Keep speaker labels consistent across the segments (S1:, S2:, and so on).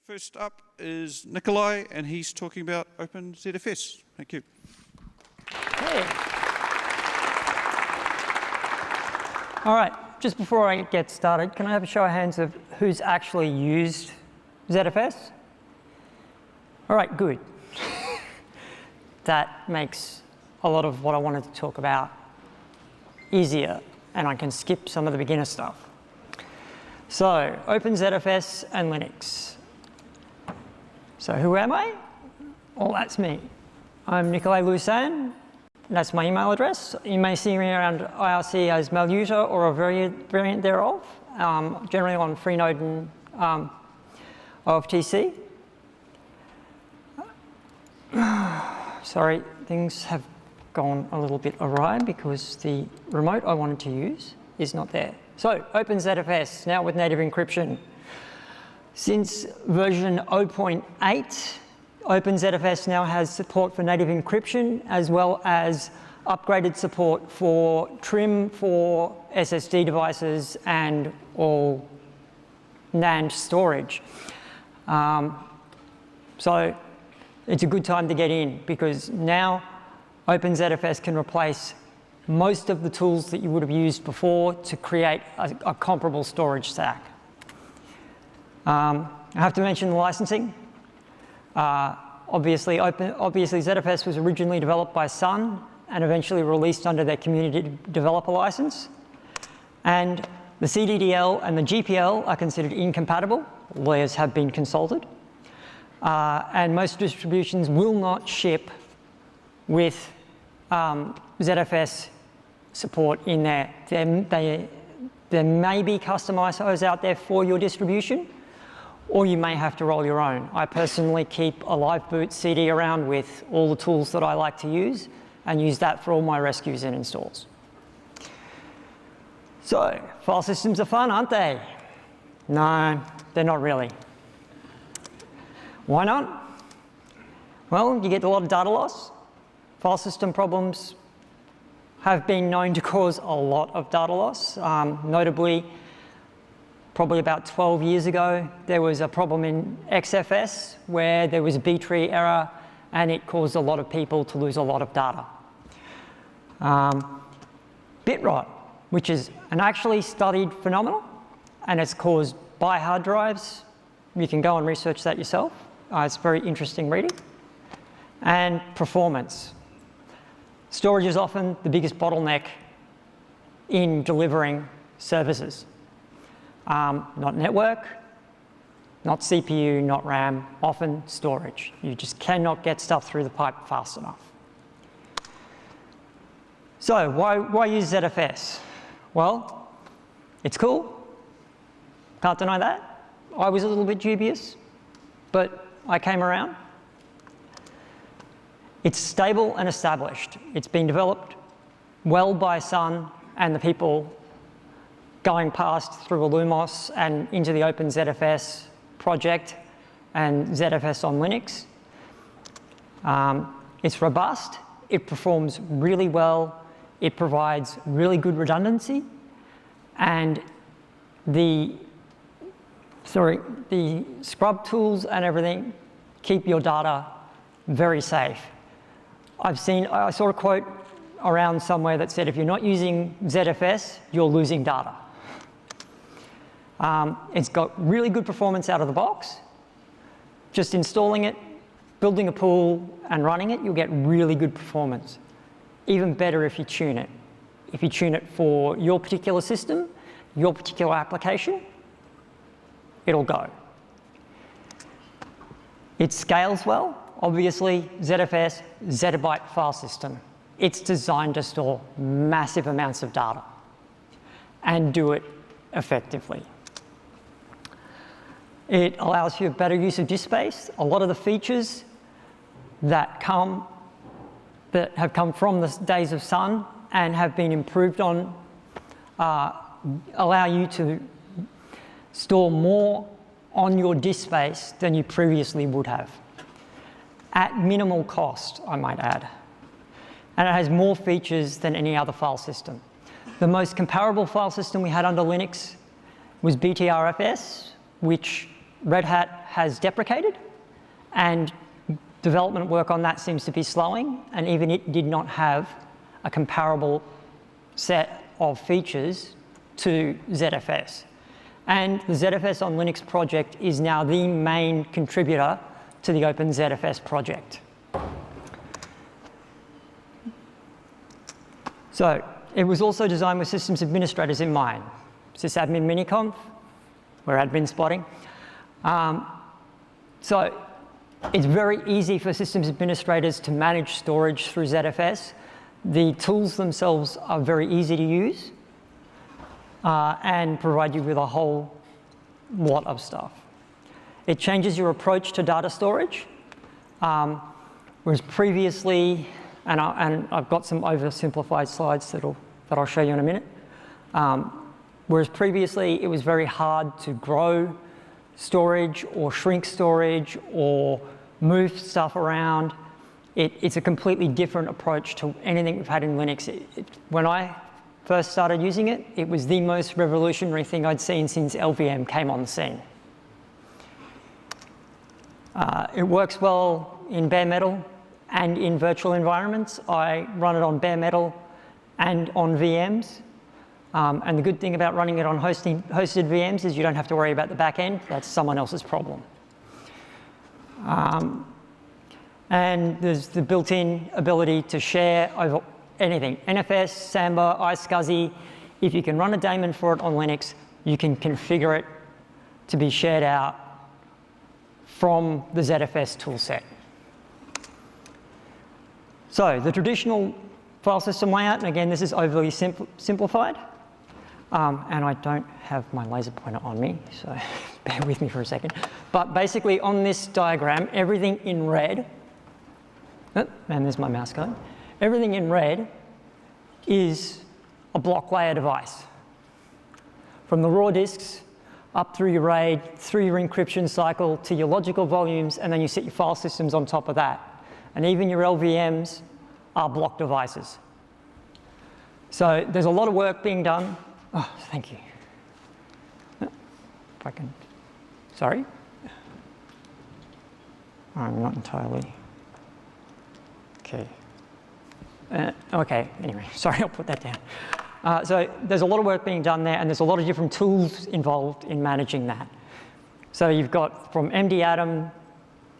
S1: First up is Nikolai, and he's talking about OpenZFS. Thank you.
S2: Hey. All right, just before I get started, can I have a show of hands of who's actually used ZFS? All right, good. That makes a lot of what I wanted to talk about easier, and I can skip some of the beginner stuff. So, OpenZFS and Linux. So who am I? Well, that's me. I'm Nikolai Lusan. That's my email address. You may see me around IRC as maluser or a variant thereof, generally on Freenode and OFTC. Sorry, things have gone a little bit awry because the remote I wanted to use is not there. So OpenZFS, now with native encryption. Since version 0.8, OpenZFS now has support for native encryption as well as upgraded support for trim for SSD devices and all NAND storage. So it's a good time to get in because now OpenZFS can replace most of the tools that you would have used before to create a comparable storage stack. I have to mention the licensing. Obviously, ZFS was originally developed by Sun and eventually released under their community developer license. And the CDDL and the GPL are considered incompatible. Lawyers have been consulted. And most distributions will not ship with ZFS support in there. There may be customizers out there for your distribution, or you may have to roll your own. I personally keep a live boot CD around with all the tools that I like to use and use that for all my rescues and installs. So, file systems are fun, aren't they? No, they're not really. Why not? Well, you get a lot of data loss. File system problems have been known to cause a lot of data loss. Notably, probably about 12 years ago, there was a problem in XFS where there was a B-tree error and it caused a lot of people to lose a lot of data. Bit rot, which is an actually studied phenomenon, and it's caused by hard drives. You can go and research that yourself. It's very interesting reading. And performance. Storage is often the biggest bottleneck in delivering services. Not network, not CPU, not RAM, often storage. You just cannot get stuff through the pipe fast enough. So why use ZFS? Well, it's cool. Can't deny that. I was a little bit dubious, but I came around. It's stable and established. It's been developed well by Sun and the people going past through Illumos and into the OpenZFS project and ZFS on Linux. It's robust, it performs really well, it provides really good redundancy, and the scrub tools and everything keep your data very safe. I saw a quote around somewhere that said if you're not using ZFS, you're losing data. It's got really good performance out of the box. Just installing it, building a pool, and running it, you'll get really good performance. Even better if you tune it. If you tune it for your particular system, your particular application, it'll go. It scales well. Obviously, ZFS, zettabyte file system. It's designed to store massive amounts of data and do it effectively. It allows you better use of disk space. A lot of the features that have come from the days of Sun and have been improved on allow you to store more on your disk space than you previously would have. At minimal cost, I might add. And it has more features than any other file system. The most comparable file system we had under Linux was BTRFS, which Red Hat has deprecated, and development work on that seems to be slowing, and even it did not have a comparable set of features to ZFS. And the ZFS on Linux project is now the main contributor to the OpenZFS project. So it was also designed with systems administrators in mind. Sysadmin miniconf, we're admin spotting. So it's very easy for systems administrators to manage storage through ZFS. The tools themselves are very easy to use and provide you with a whole lot of stuff. It changes your approach to data storage, whereas previously, and I've got some oversimplified slides that I'll show you in a minute. Whereas previously, it was very hard to grow storage or shrink storage or move stuff around. It's a completely different approach to anything we've had in Linux. When I first started using it, it was the most revolutionary thing I'd seen since LVM came on the scene. It works well in bare metal and in virtual environments. I run it on bare metal and on VMs. And the good thing about running it on hosted VMs is you don't have to worry about the back end. That's someone else's problem. And there's the built-in ability to share over anything. NFS, Samba, iSCSI. If you can run a daemon for it on Linux, you can configure it to be shared out from the ZFS toolset. So the traditional file system layout, and again, this is overly simplified. And I don't have my laser pointer on me, so bear with me for a second. But basically, on this diagram, everything in red, and there's my mouse going, everything in red is a block layer device. From the raw disks, up through your RAID, through your encryption cycle, to your logical volumes, and then you set your file systems on top of that. And even your LVMs are block devices. So there's a lot of work being done. Oh, thank you. If I can, sorry. I'm not entirely, okay. Okay, anyway, sorry, I'll put that down. So there's a lot of work being done there, and there's a lot of different tools involved in managing that. So you've got from MDAtom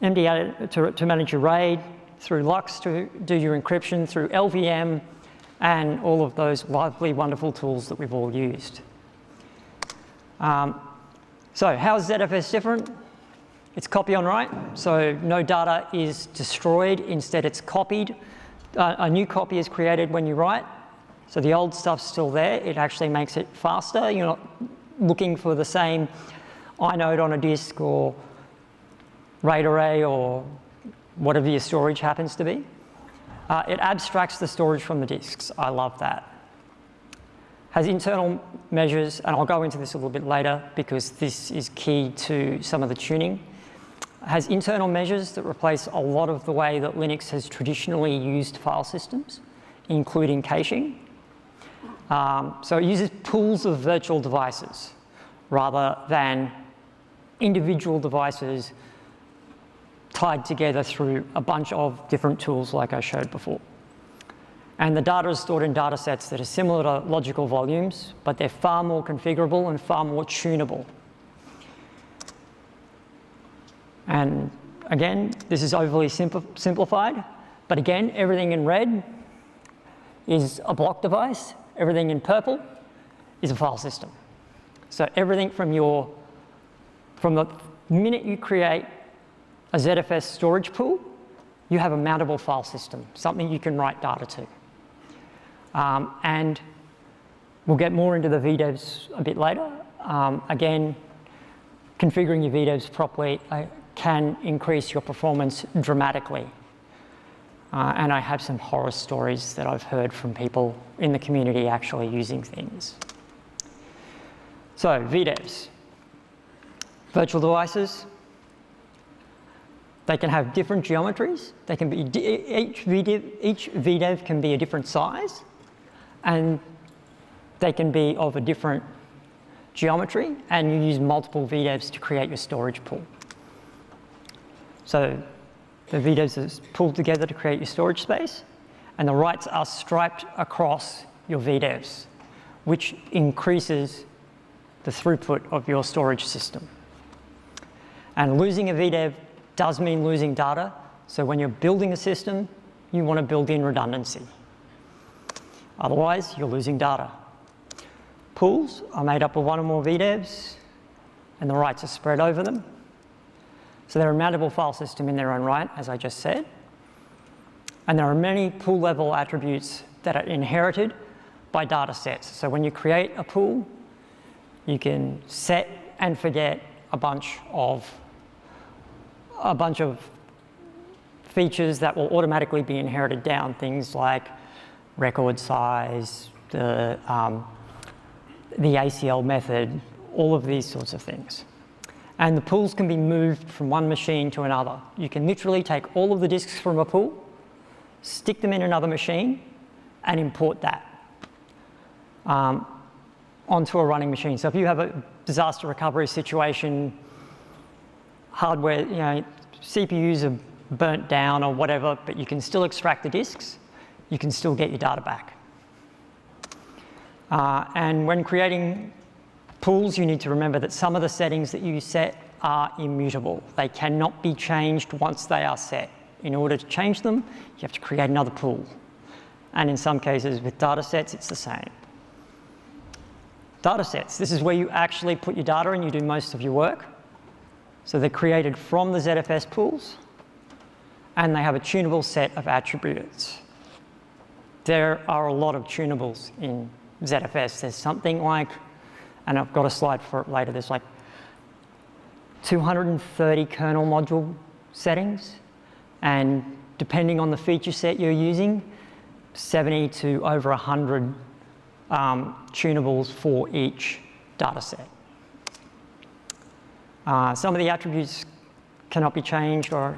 S2: to manage your RAID, through Lux to do your encryption, through LVM, and all of those lovely, wonderful tools that we've all used. So how is ZFS different? It's copy on write, so no data is destroyed, instead it's copied. A new copy is created when you write, so the old stuff's still there. It actually makes it faster. You're not looking for the same inode on a disk or RAID array or whatever your storage happens to be. It abstracts the storage from the disks. I love that. Has internal measures, and I'll go into this a little bit later because this is key to some of the tuning. Has internal measures that replace a lot of the way that Linux has traditionally used file systems, including caching. So it uses pools of virtual devices rather than individual devices tied together through a bunch of different tools like I showed before. And the data is stored in data sets that are similar to logical volumes, but they're far more configurable and far more tunable. And again, this is overly simplified, but again, everything in red is a block device. Everything in purple is a file system. So everything from the minute you create a ZFS storage pool, you have a mountable file system, something you can write data to. And we'll get more into the VDEVS a bit later. Again, configuring your VDEVS properly can increase your performance dramatically. And I have some horror stories that I've heard from people in the community actually using things. So VDEVS, virtual devices. They can have different geometries. They can be, each VDEV can be a different size, and they can be of a different geometry, and you use multiple VDEVs to create your storage pool. So the VDEVS is pulled together to create your storage space, and the writes are striped across your VDEVS, which increases the throughput of your storage system. And losing a VDEV does mean losing data, so when you're building a system, you want to build in redundancy. Otherwise, you're losing data. Pools are made up of one or more VDEVs, and the writes are spread over them. So they're a mountable file system in their own right, as I just said. And there are many pool-level attributes that are inherited by datasets. So when you create a pool, you can set and forget a bunch of features that will automatically be inherited down, things like record size, the ACL method, all of these sorts of things. And the pools can be moved from one machine to another. You can literally take all of the disks from a pool, stick them in another machine, and import that onto a running machine. So if you have a disaster recovery situation, hardware, CPUs are burnt down or whatever, but you can still extract the disks, you can still get your data back. And when creating pools, you need to remember that some of the settings that you set are immutable. They cannot be changed once they are set. In order to change them, you have to create another pool. And in some cases with datasets, it's the same. Datasets, this is where you actually put your data and you do most of your work. So they're created from the ZFS pools, and they have a tunable set of attributes. There are a lot of tunables in ZFS. There's something like, and I've got a slide for it later, there's like 230 kernel module settings, and depending on the feature set you're using, 70 to over 100 tunables for each data set. Some of the attributes cannot be changed right,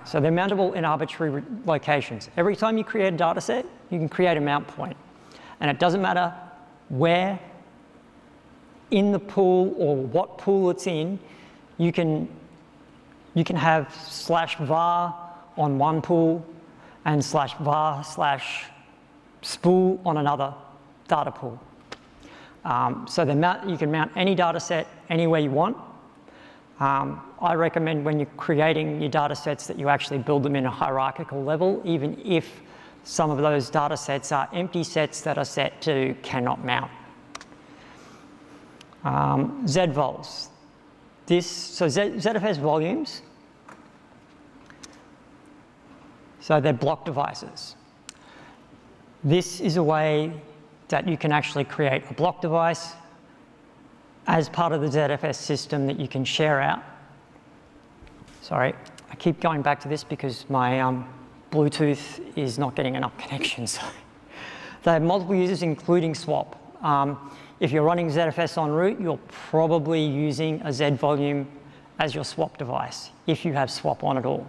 S2: so they're mountable in arbitrary locations. Every time you create a data set, you can create a mount point. And it doesn't matter where in the pool or what pool it's in, you can have /var on one pool and /var/spool on another data pool. So you can mount any data set anywhere you want. I recommend when you're creating your data sets that you actually build them in a hierarchical level, even if some of those data sets are empty sets that are set to cannot mount. ZVols. ZFS volumes, so they're block devices. This is a way that you can actually create a block device as part of the ZFS system that you can share out. Sorry, I keep going back to this because my Bluetooth is not getting enough connection. So they have multiple users, including swap. If you're running ZFS en route, you're probably using a Z volume as your swap device, if you have swap on at all.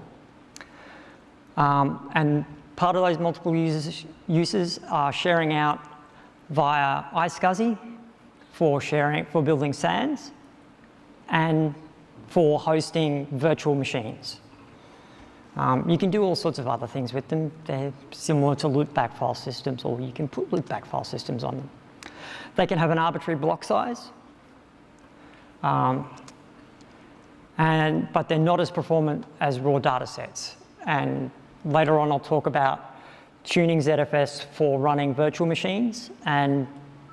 S2: And part of those multiple users are sharing out via iSCSI for building SANs and for hosting virtual machines. You can do all sorts of other things with them. They're similar to loopback file systems, or you can put loopback file systems on them. They can have an arbitrary block size, but they're not as performant as raw data sets. And later on, I'll talk about tuning ZFS for running virtual machines, and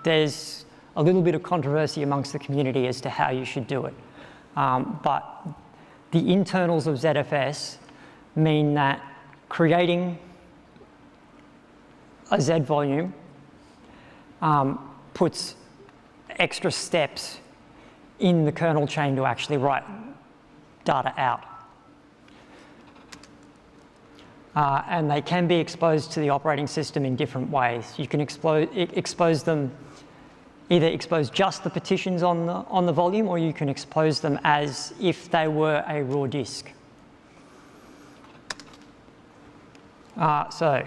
S2: there's a little bit of controversy amongst the community as to how you should do it. But the internals of ZFS mean that creating a Z volume puts extra steps in the kernel chain to actually write data out. And they can be exposed to the operating system in different ways. You can expose them, either expose just the partitions on the volume, or you can expose them as if they were a raw disk. So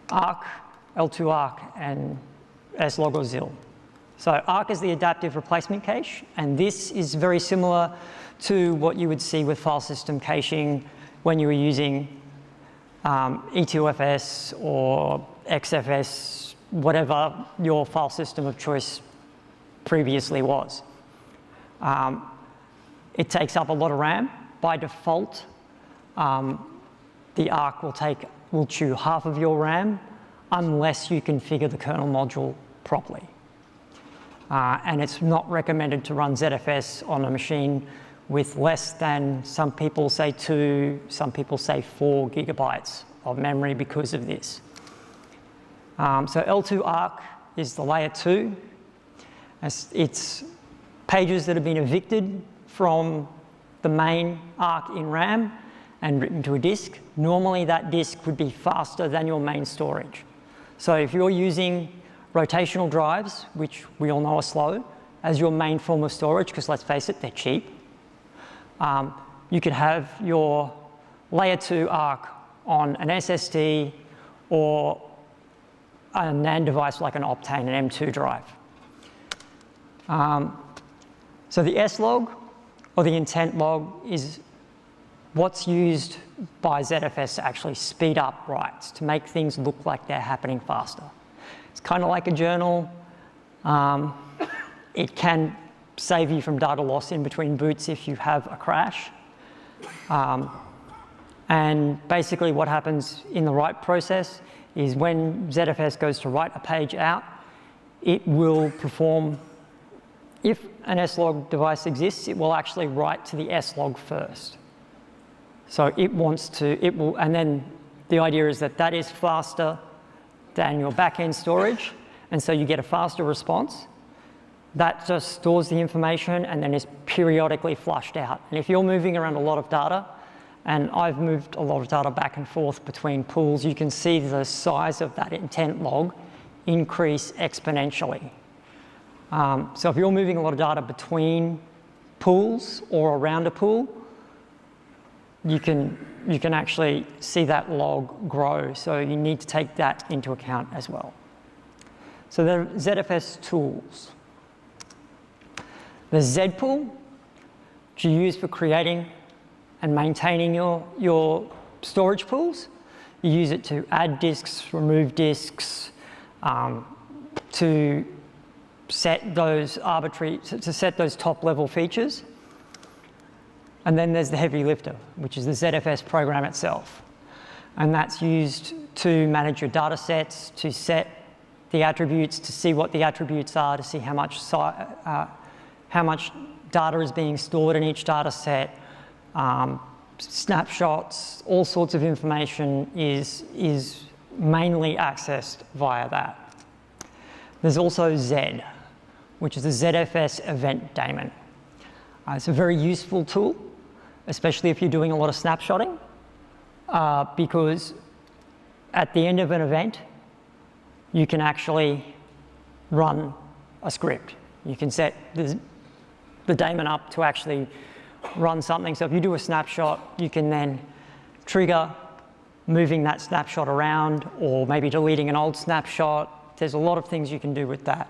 S2: ARC, L2 ARC, and slog or ZIL. So ARC is the adaptive replacement cache, and this is very similar to what you would see with file system caching when you were using E2FS or XFS, whatever your file system of choice previously was. It takes up a lot of RAM. By default, the ARC will chew half of your RAM unless you configure the kernel module properly. And it's not recommended to run ZFS on a machine with less than, some people say 2, some people say 4 gigabytes of memory because of this. So L2 ARC is the layer 2. It's pages that have been evicted from the main ARC in RAM and written to a disk. Normally that disk would be faster than your main storage. So if you're using rotational drives, which we all know are slow, as your main form of storage, because let's face it, they're cheap, you could have your layer 2 ARC on an SSD or a NAND device like an Optane, an M2 drive. So the S log, or the intent log, is what's used by ZFS to actually speed up writes, to make things look like they're happening faster. It's kind of like a journal. It can save you from data loss in between boots if you have a crash. And basically what happens in the write process is when ZFS goes to write a page out, it will perform, if an S-log device exists, it will actually write to the S-log first. So it wants to, it will, and then the idea is that that is faster than your back-end storage, and so you get a faster response. That just stores the information and then is periodically flushed out. And if you're moving around a lot of data, and I've moved a lot of data back and forth between pools, you can see the size of that intent log increase exponentially. So if you're moving a lot of data between pools or around a pool, you can actually see that log grow. So you need to take that into account as well. So the ZFS tools. The Z pool, which you use for creating and maintaining your storage pools. You use it to add disks, remove disks, to set those top level features. And then there's the heavy lifter, which is the ZFS program itself. And that's used to manage your data sets, to set the attributes, to see what the attributes are, to see how much data is being stored in each data set. Snapshots, all sorts of information is mainly accessed via that. There's also Z, which is the ZFS event daemon. It's a very useful tool, especially if you're doing a lot of snapshotting, because at the end of an event, you can actually run a script. You can set the daemon up to actually run something. So if you do a snapshot, you can then trigger moving that snapshot around or maybe deleting an old snapshot. There's a lot of things you can do with that.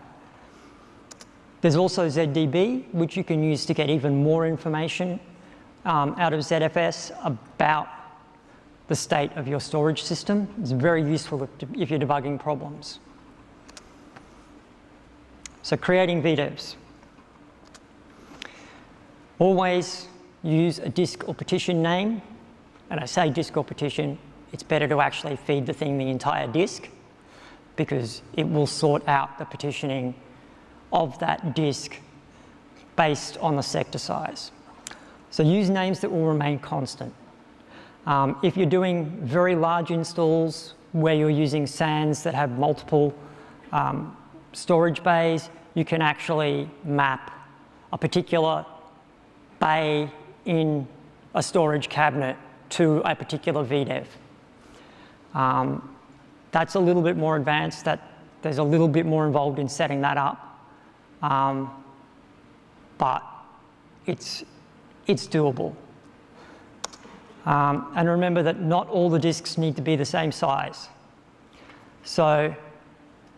S2: There's also ZDB, which you can use to get even more information out of ZFS about the state of your storage system. It's very useful if you're debugging problems. So creating VDEVS. Always use a disk or partition name. And I say disk or partition, it's better to actually feed the thing the entire disk because it will sort out the partitioning of that disk based on the sector size. So use names that will remain constant. If you're doing very large installs where you're using SANs that have multiple storage bays, you can actually map a particular bay in a storage cabinet to a particular VDEV. That's a little bit more advanced. There's a little bit more involved in setting that up, but it's doable. And remember that not all the disks need to be the same size. So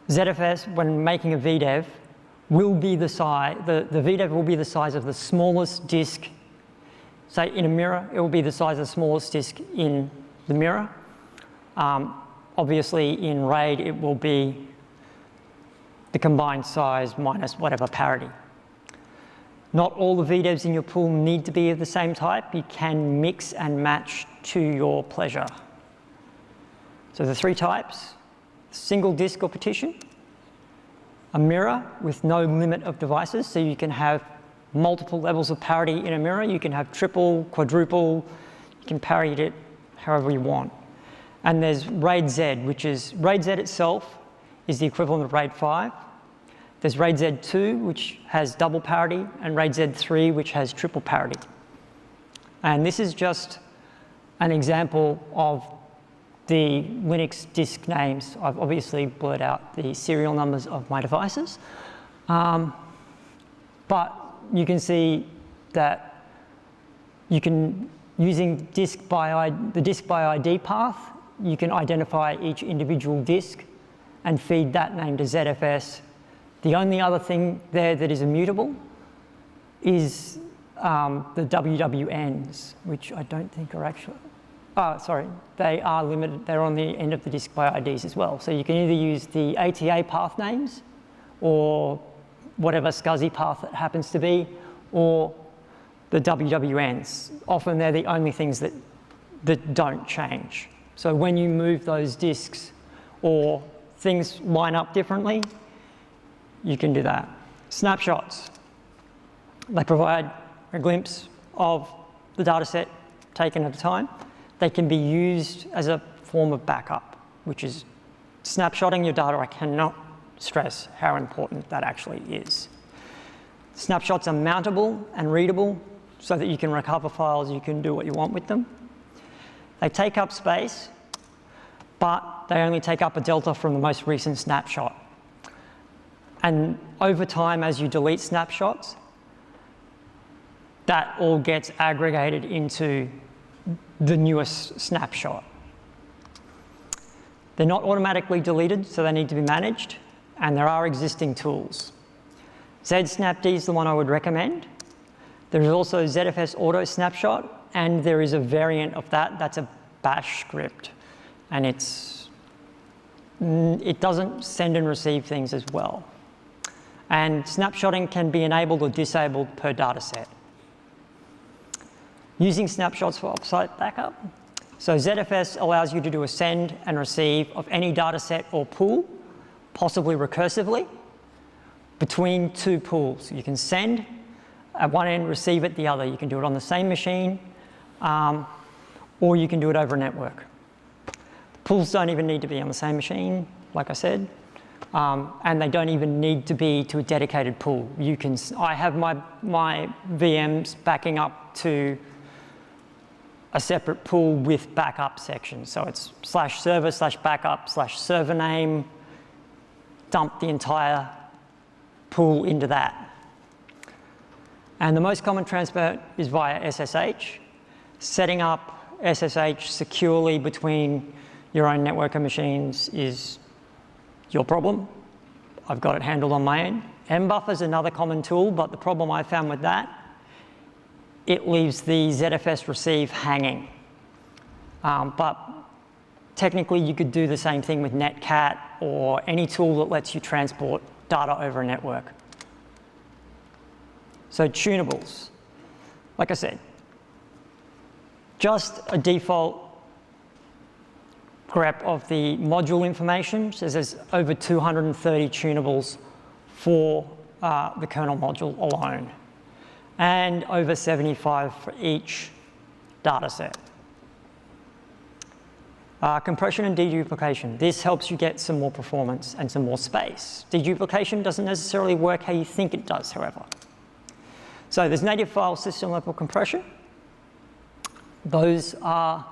S2: ZFS, when making a VDEV, will be the size, the VDEV will be the size of the smallest disk say in a mirror, it will be the size of the smallest disk in the mirror. Obviously in RAID, it will be the combined size minus whatever parity. Not all the VDEVS in your pool need to be of the same type. You can mix and match to your pleasure. So the three types: single disk or partition, a mirror with no limit of devices, so you can have multiple levels of parity in a mirror. You can have triple, quadruple, you can parity it however you want. And there's RAID Z, which is, RAID Z itself is the equivalent of RAID 5. There's RAID Z2, which has double parity, and RAID Z3, which has triple parity. And this is just an example of the Linux disk names. I've obviously blurred out the serial numbers of my devices. But you can see that you can, using the disk by ID path, you can identify each individual disk and feed that name to ZFS. The only other thing there that is immutable is the WWNs, which I don't think are actually, they are limited, they're on the end of the disk by IDs as well. So you can either use the ATA path names or whatever SCSI path it happens to be, or the WWNs. Often they're the only things that don't change. So when you move those disks or things line up differently, you can do that. Snapshots. They provide a glimpse of the data set taken at a time. They can be used as a form of backup, which is snapshotting your data. I cannot stress how important that actually is. Snapshots are mountable and readable so that you can recover files, you can do what you want with them. They take up space, but they only take up a delta from the most recent snapshot. And over time, as you delete snapshots, that all gets aggregated into the newest snapshot. They're not automatically deleted, so they need to be managed, and there are existing tools. ZSnapD is the one I would recommend. There is also ZFS Auto Snapshot, and there is a variant of that. That's a bash script, and it doesn't send and receive things as well. And snapshotting can be enabled or disabled per data set. Using snapshots for offsite backup. So ZFS allows you to do a send and receive of any data set or pool, possibly recursively, between two pools. You can send at one end, receive at the other. You can do it on the same machine, or you can do it over a network. The pools don't even need to be on the same machine, like I said. And they don't even need to be to a dedicated pool. I have my VMs backing up to a separate pool with backup sections. So it's /server/backup/server name, dump the entire pool into that. And the most common transport is via SSH. Setting up SSH securely between your own network and machines is your problem. I've got it handled on my end. mbuffer is another common tool, but the problem I found with that, it leaves the ZFS receive hanging. But technically, you could do the same thing with netcat or any tool that lets you transport data over a network. So tunables, like I said, just a default grep of the module information. So there's over 230 tunables for the kernel module alone, and over 75 for each data set. Compression and deduplication. This helps you get some more performance and some more space. Deduplication doesn't necessarily work how you think it does, however. So there's native file system level compression. Those are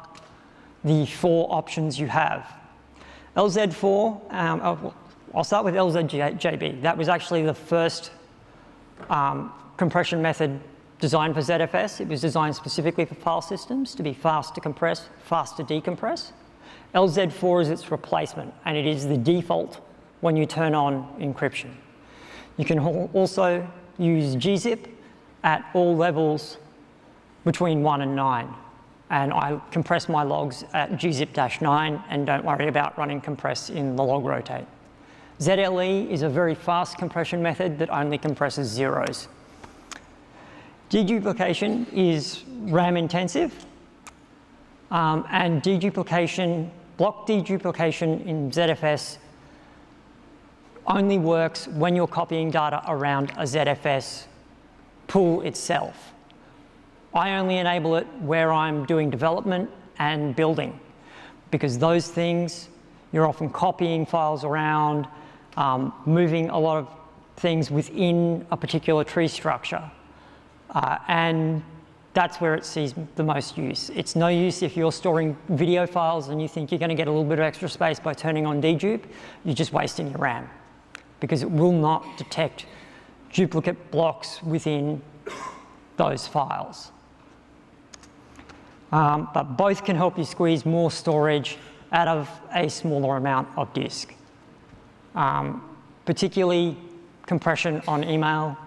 S2: the 4 options you have. LZ4, I'll start with LZJB. That was actually the first compression method designed for ZFS. It was designed specifically for file systems to be fast to compress, fast to decompress. LZ4 is its replacement, and it is the default when you turn on encryption. You can also use gzip at all levels between 1 and 9. And I compress my logs at gzip-9 and don't worry about running compress in the log rotate. ZLE is a very fast compression method that only compresses zeros. Deduplication is RAM intensive, and deduplication, block deduplication in ZFS only works when you're copying data around a ZFS pool itself. I only enable it where I'm doing development and building, because those things, you're often copying files around, moving a lot of things within a particular tree structure. And that's where it sees the most use. It's no use if you're storing video files and you think you're going to get a little bit of extra space by turning on dedupe. You're just wasting your RAM, because it will not detect duplicate blocks within those files. But both can help you squeeze more storage out of a smaller amount of disk. Particularly compression on email,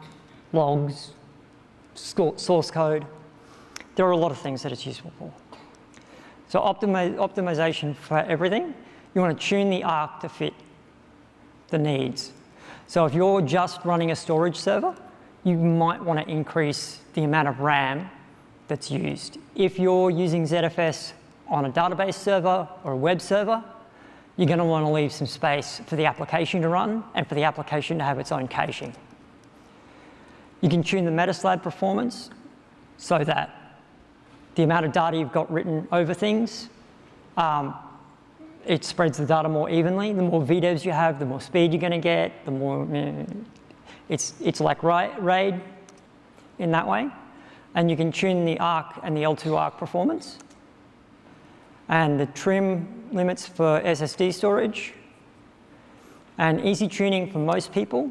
S2: logs, source code. There are a lot of things that it's useful for. So optimization for everything. You want to tune the arc to fit the needs. So if you're just running a storage server, you might want to increase the amount of RAM that's used. If you're using ZFS on a database server or a web server, you're going to want to leave some space for the application to run and for the application to have its own caching. You can tune the metaslab performance so that the amount of data you've got written over things, it spreads the data more evenly. The more VDEVS you have, the more speed you're going to get, the more, it's like RAID in that way. And you can tune the ARC and the L2 ARC performance. And the trim limits for SSD storage. And easy tuning for most people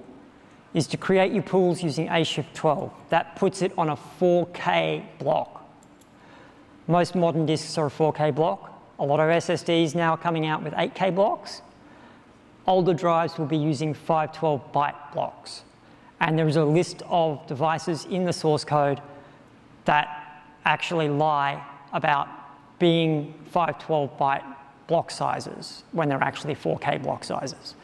S2: is to create your pools using A-shift12. That puts it on a 4K block. Most modern disks are a 4K block. A lot of SSDs now are coming out with 8K blocks. Older drives will be using 512-byte blocks. And there is a list of devices in the source code that actually lie about being 512-byte block sizes when they're actually 4K block sizes.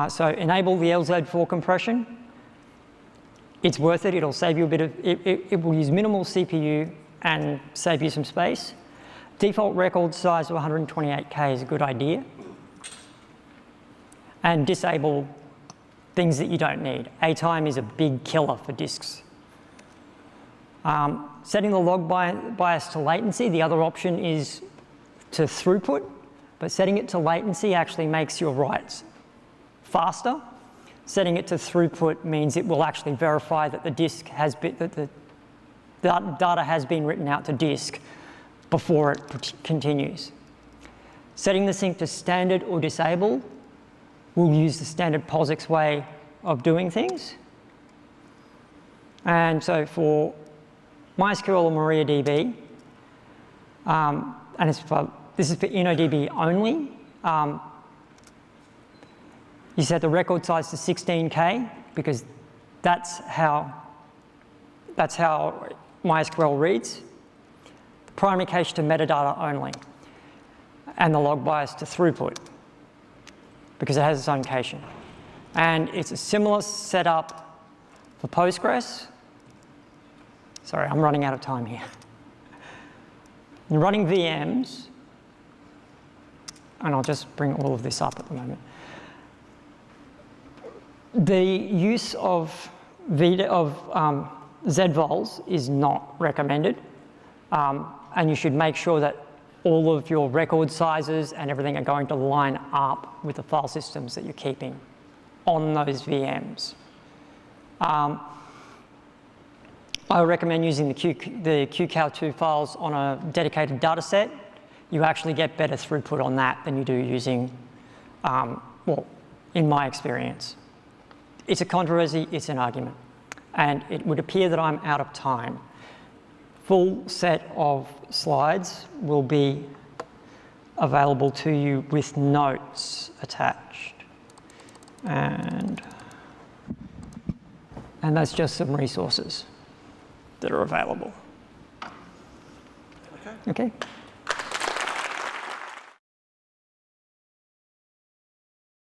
S2: So enable the LZ4 compression. It's worth it. It'll save you a bit of, it will use minimal CPU and save you some space. Default record size of 128K is a good idea. And disable things that you don't need. A-time is a big killer for disks. Setting the log bias to latency, the other option is to throughput, but setting it to latency actually makes your writes faster. Setting it to throughput means it will actually verify that the disk has been, that the data has been written out to disk before it continues. Setting the sync to standard or disable will use the standard POSIX way of doing things. And so for MySQL or MariaDB, and this is for InnoDB only, you set the record size to 16K because that's how MySQL reads. The primary cache to metadata only, and the log bias to throughput because it has its own caching. And it's a similar setup for Postgres. Sorry, I'm running out of time here. You're running VMs, and I'll just bring all of this up at the moment. The use of ZVols is not recommended, and you should make sure that all of your record sizes and everything are going to line up with the file systems that you're keeping on those VMs. I recommend using the QCOW2 files on a dedicated data set. You actually get better throughput on that than you do using, well, in my experience. It's a controversy, it's an argument. And it would appear that I'm out of time. Full set of slides will be available to you with notes attached. And that's just some resources. that are available.
S1: Okay.
S2: Okay.